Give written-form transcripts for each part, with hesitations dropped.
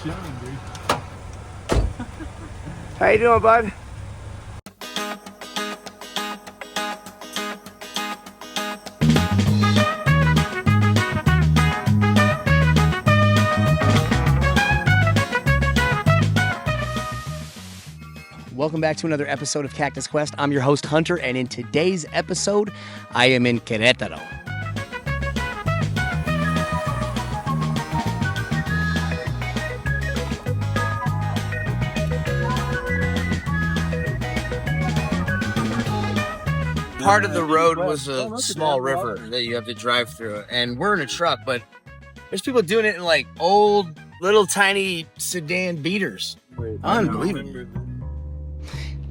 chilling, dude. How you doing, bud? Welcome back to another episode of Cactus Quest. I'm your host, Hunter, and in today's episode, I am in Querrétaro. Part of the road was a small river that you have to drive through, and we're in a truck, but there's people doing it in like old, little tiny sedan beaters. Unbelievable.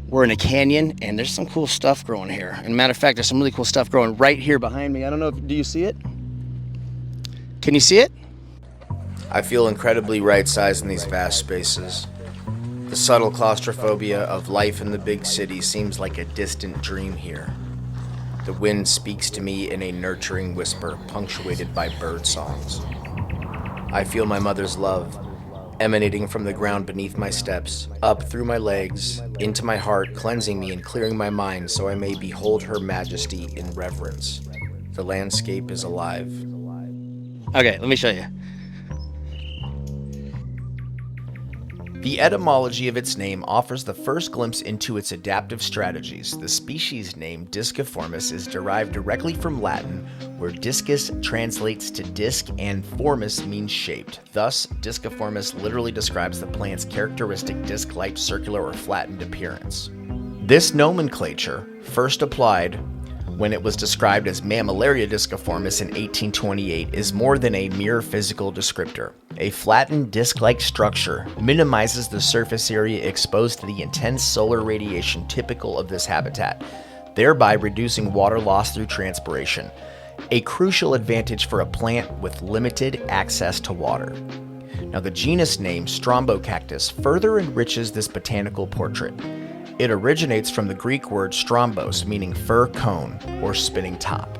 We're in a canyon, and there's some cool stuff growing here. And matter of fact, there's some really cool stuff growing right here behind me. I don't know do you see it? Can you see it? I feel incredibly right-sized in these vast spaces. The subtle claustrophobia of life in the big city seems like a distant dream here. The wind speaks to me in a nurturing whisper, punctuated by bird songs. I feel my mother's love, emanating from the ground beneath my steps, up through my legs, into my heart, cleansing me and clearing my mind so I may behold her majesty in reverence. The landscape is alive. Okay, let me show you. The etymology of its name offers the first glimpse into its adaptive strategies. The species name disciformis is derived directly from Latin, where discus translates to disc and formis means shaped. Thus, disciformis literally describes the plant's characteristic disc-like, circular, or flattened appearance. This nomenclature first applied when it was described as Mammillaria disciformis in 1828 is more than a mere physical descriptor. A flattened disc-like structure minimizes the surface area exposed to the intense solar radiation typical of this habitat, thereby reducing water loss through transpiration, a crucial advantage for a plant with limited access to water. Now, the genus name Strombocactus further enriches this botanical portrait. It originates from the Greek word strombos, meaning fir cone or spinning top.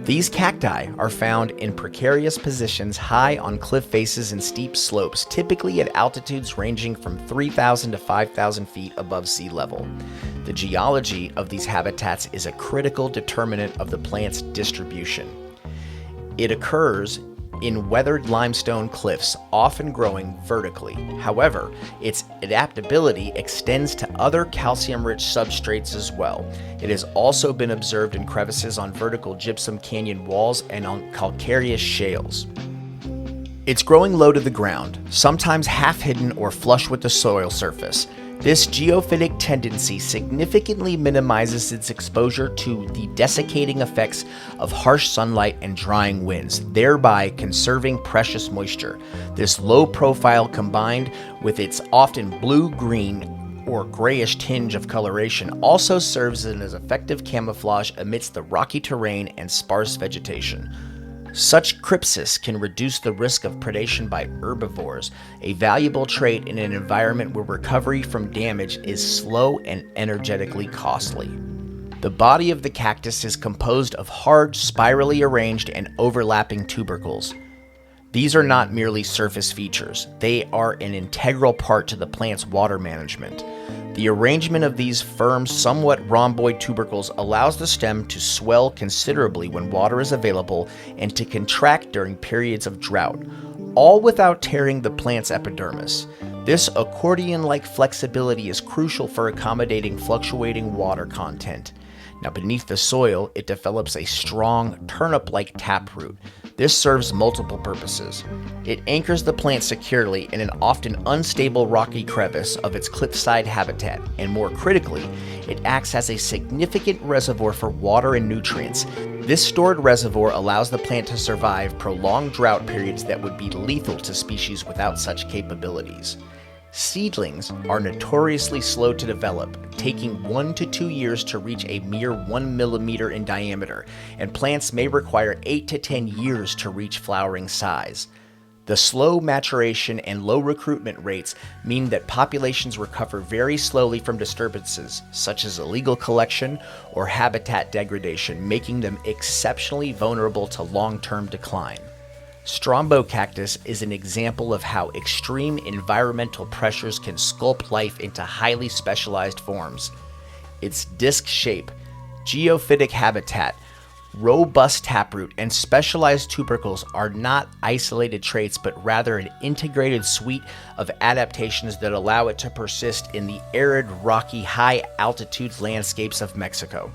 These cacti are found in precarious positions high on cliff faces and steep slopes, typically at altitudes ranging from 3,000 to 5,000 feet above sea level. The geology of these habitats is a critical determinant of the plant's distribution. It occurs in weathered limestone cliffs, often growing vertically. However, its adaptability extends to other calcium-rich substrates as well. It has also been observed in crevices on vertical gypsum canyon walls and on calcareous shales. It's growing low to the ground, sometimes half hidden or flush with the soil surface. This geophytic tendency significantly minimizes its exposure to the desiccating effects of harsh sunlight and drying winds, thereby conserving precious moisture. This low profile, combined with its often blue-green or grayish tinge of coloration, also serves as an effective camouflage amidst the rocky terrain and sparse vegetation. Such crypsis can reduce the risk of predation by herbivores, a valuable trait in an environment where recovery from damage is slow and energetically costly. The body of the cactus is composed of hard, spirally arranged and overlapping tubercles. These are not merely surface features, they are an integral part to the plant's water management. The arrangement of these firm, somewhat rhomboid tubercles allows the stem to swell considerably when water is available and to contract during periods of drought, all without tearing the plant's epidermis. This accordion-like flexibility is crucial for accommodating fluctuating water content. Now, beneath the soil, it develops a strong, turnip-like taproot. This serves multiple purposes. It anchors the plant securely in an often unstable rocky crevice of its cliffside habitat, and more critically, it acts as a significant reservoir for water and nutrients. This stored reservoir allows the plant to survive prolonged drought periods that would be lethal to species without such capabilities. Seedlings are notoriously slow to develop, taking 1 to 2 years to reach a mere 1 millimeter in diameter, and plants may require 8 to 10 years to reach flowering size. The slow maturation and low recruitment rates mean that populations recover very slowly from disturbances, such as illegal collection or habitat degradation, making them exceptionally vulnerable to long-term decline. Strombocactus is an example of how extreme environmental pressures can sculpt life into highly specialized forms. Its disc shape, geophytic habitat, robust taproot, and specialized tubercles are not isolated traits, but rather an integrated suite of adaptations that allow it to persist in the arid, rocky, high-altitude landscapes of Mexico.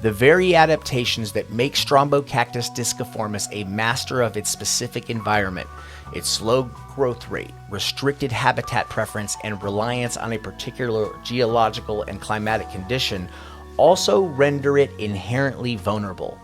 The very adaptations that make Strombocactus disciformis a master of its specific environment, its slow growth rate, restricted habitat preference, and reliance on a particular geological and climatic condition, also render it inherently vulnerable.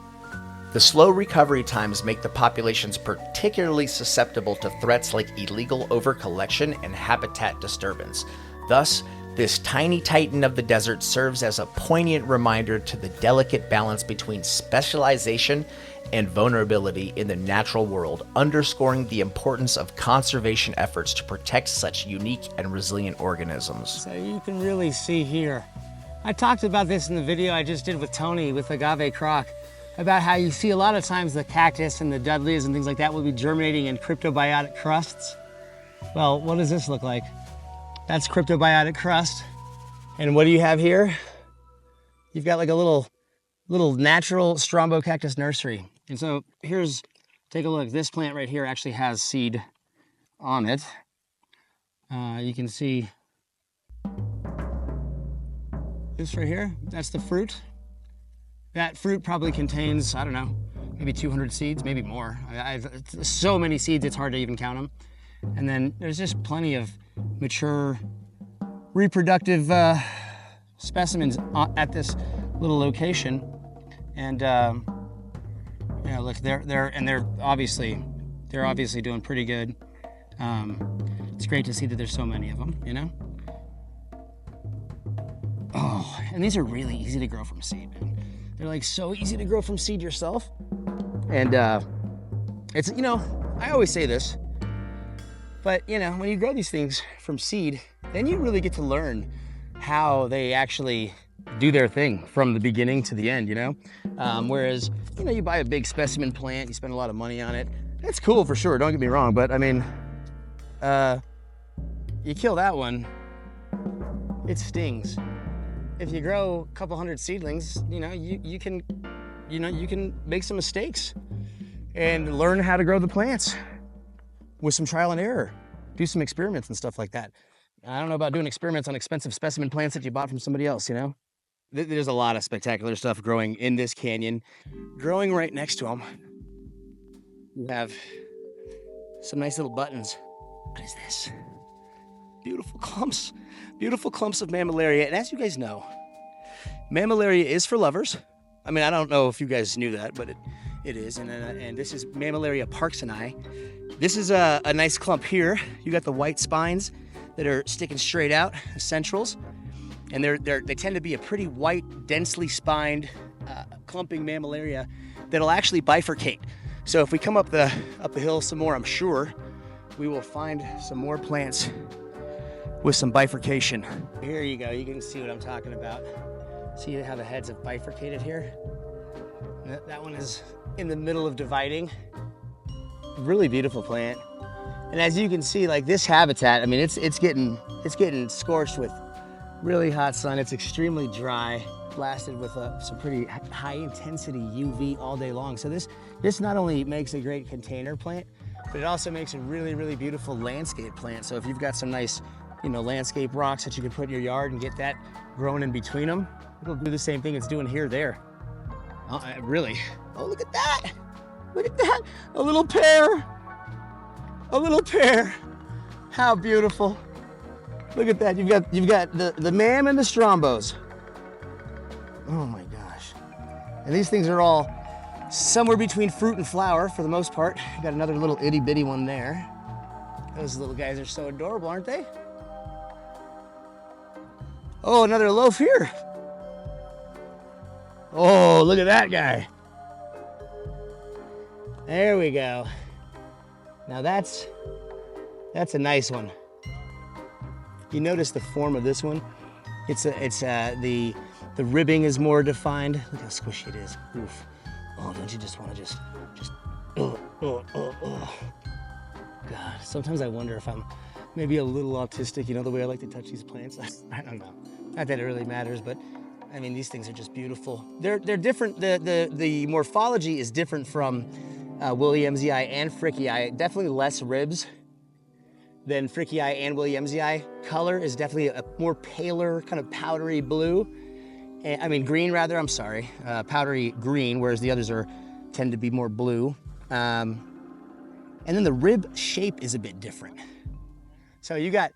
The slow recovery times make the populations particularly susceptible to threats like illegal overcollection and habitat disturbance. Thus, this tiny titan of the desert serves as a poignant reminder to the delicate balance between specialization and vulnerability in the natural world, underscoring the importance of conservation efforts to protect such unique and resilient organisms. So you can really see here. I talked about this in the video I just did with Tony with agave croc, about how you see a lot of times the cactus and the dudleys and things like that will be germinating in cryptobiotic crusts. Well, what does this look like? That's cryptobiotic crust. And what do you have here? You've got like a little natural Strombocactus nursery. And so here's, take a look. This plant right here actually has seed on it. You can see this right here. That's the fruit. That fruit probably contains, I don't know, maybe 200 seeds, maybe more. So many seeds, it's hard to even count them. And then there's just plenty of mature reproductive specimens at this little location. And you know, look, they're obviously doing pretty good. It's great to see that there's so many of them, you know? Oh, and these are really easy to grow from seed, man. They're like so easy to grow from seed yourself. And it's, you know, I always say this, but you know, when you grow these things from seed, then you really get to learn how they actually do their thing from the beginning to the end, you know? Whereas, you know, you buy a big specimen plant, you spend a lot of money on it. That's cool for sure, don't get me wrong, but I mean, you kill that one, it stings. If you grow a couple hundred seedlings, you know, you can make some mistakes and learn how to grow the plants with some trial and error. Do some experiments and stuff like that. I don't know about doing experiments on expensive specimen plants that you bought from somebody else, you know? There's a lot of spectacular stuff growing in this canyon. Growing right next to them, you have some nice little buttons. What is this? Beautiful clumps of Mammillaria. And as you guys know, Mammillaria is for lovers. I mean, I don't know if you guys knew that, but it is. And this is Mammillaria parksoni. This is a nice clump here. You got the white spines that are sticking straight out, the centrals. And they tend to be a pretty white, densely spined, clumping Mammillaria that'll actually bifurcate. So if we come up the hill some more, I'm sure we will find some more plants with some bifurcation. Here you go, you can see what I'm talking about. See how the heads have bifurcated here? That one is in the middle of dividing. Really beautiful plant. And as you can see, like this habitat, I mean, it's getting scorched with really hot sun. It's extremely dry, blasted with some pretty high intensity UV all day long. So this not only makes a great container plant, but it also makes a really, really beautiful landscape plant. So if you've got some nice, you know, landscape rocks that you can put in your yard and get that growing in between them, it'll do the same thing it's doing here, there. Really. Oh, look at that. Look at that. A little pear. A little pear. How beautiful. Look at that. You've got the Mam and the Strombos. Oh my gosh. And these things are all somewhere between fruit and flower for the most part. You got another little itty bitty one there. Those little guys are so adorable, aren't they? Oh, another loaf here. Oh, look at that guy. There we go. Now that's a nice one. You notice the form of this one? The ribbing is more defined. Look how squishy it is. Oof. Oh, don't you just want to just God. Sometimes I wonder if I'm maybe a little autistic, you know, the way I like to touch these plants. I don't know. Not that it really matters, but I mean, these things are just beautiful. They're different. The morphology is different from Williamsii and Frickii. Definitely less ribs than Frickii and Williamsii. Color is definitely a more paler, kind of powdery blue. I mean, green rather, I'm sorry. Powdery green, whereas the others tend to be more blue. And then the rib shape is a bit different. So you got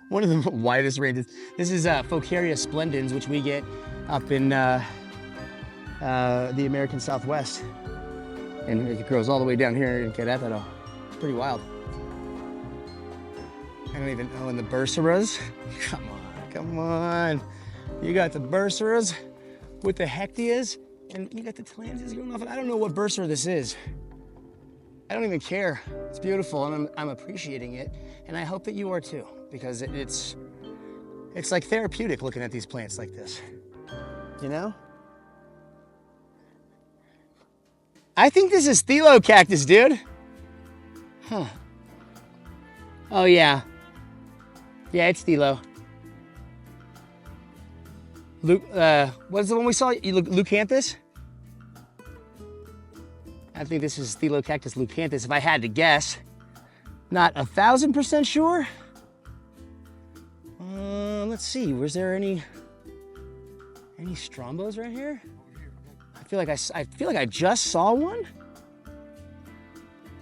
one of the widest ranges. This is Focaria splendens, which we get up in the American Southwest. And it grows all the way down here in Querrétaro. It's pretty wild. I don't even know. And the bursaras, come on. You got the bursaras with the hectias, and you got the talansias going off. I don't know what bursara this is. I don't even care. It's beautiful, and I'm appreciating it, and I hope that you are too, because it's like therapeutic looking at these plants like this. You know? I think this is Strombocactus, dude. Huh. Oh yeah. Yeah, it's Stilo. What's the one we saw? Leucanthus? I think this is Strombocactus leucanthus, if I had to guess. Not 1,000% sure. Let's see, was there any Strombos right here? I feel like I just saw one,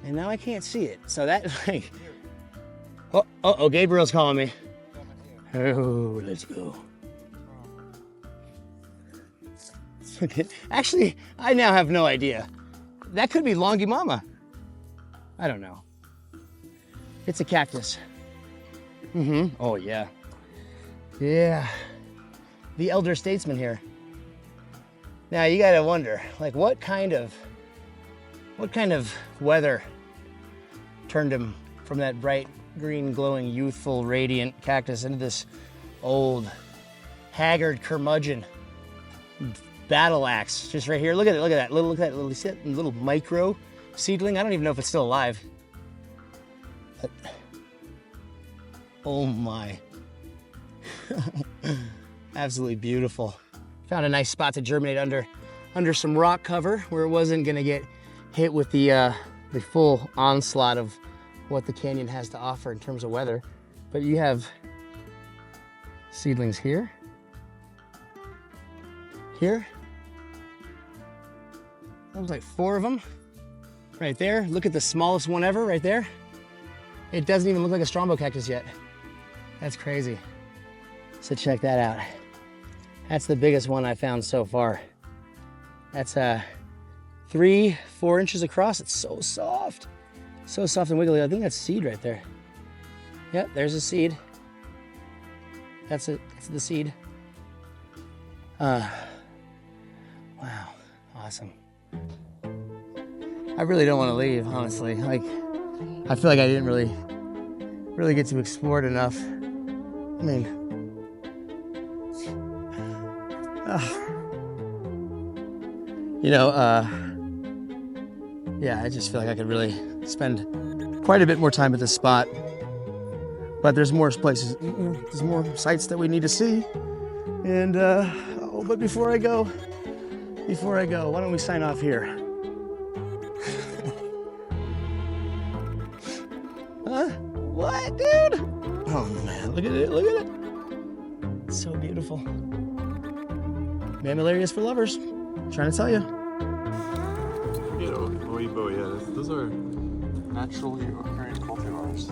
and now I can't see it. So that like, oh, Gabriel's calling me. Oh, let's go. Actually, I now have no idea. That could be Longimama. I don't know. It's a cactus. Oh yeah. Yeah. The elder statesman here. Now you gotta wonder, like what kind of weather turned him from that bright green, glowing, youthful, radiant cactus into this old, haggard curmudgeon battle axe, just right here. Look at that little micro seedling. I don't even know if it's still alive. But, oh my. Absolutely beautiful. Found a nice spot to germinate under some rock cover where it wasn't gonna get hit with the full onslaught of what the canyon has to offer in terms of weather. But you have seedlings here, that was like 4 of them right there. Look at the smallest one ever right there. It doesn't even look like a Strombocactus yet. That's crazy. So check that out. That's the biggest one I found so far. That's 3-4 inches across. It's so soft and wiggly. I think that's seed right there. Yep, there's a seed. That's the seed. Wow, awesome. I really don't want to leave, honestly. Like, I feel like I didn't really get to explore it enough. I mean, yeah, I just feel like I could really spend quite a bit more time at this spot. But there's more places, there's more sites that we need to see. And, but before I go, why don't we sign off here? Huh? What, dude? Oh man, look at it. It's so beautiful. Mammillaria is for lovers. I'm trying to tell you. Yeah, those are naturally occurring cultivars.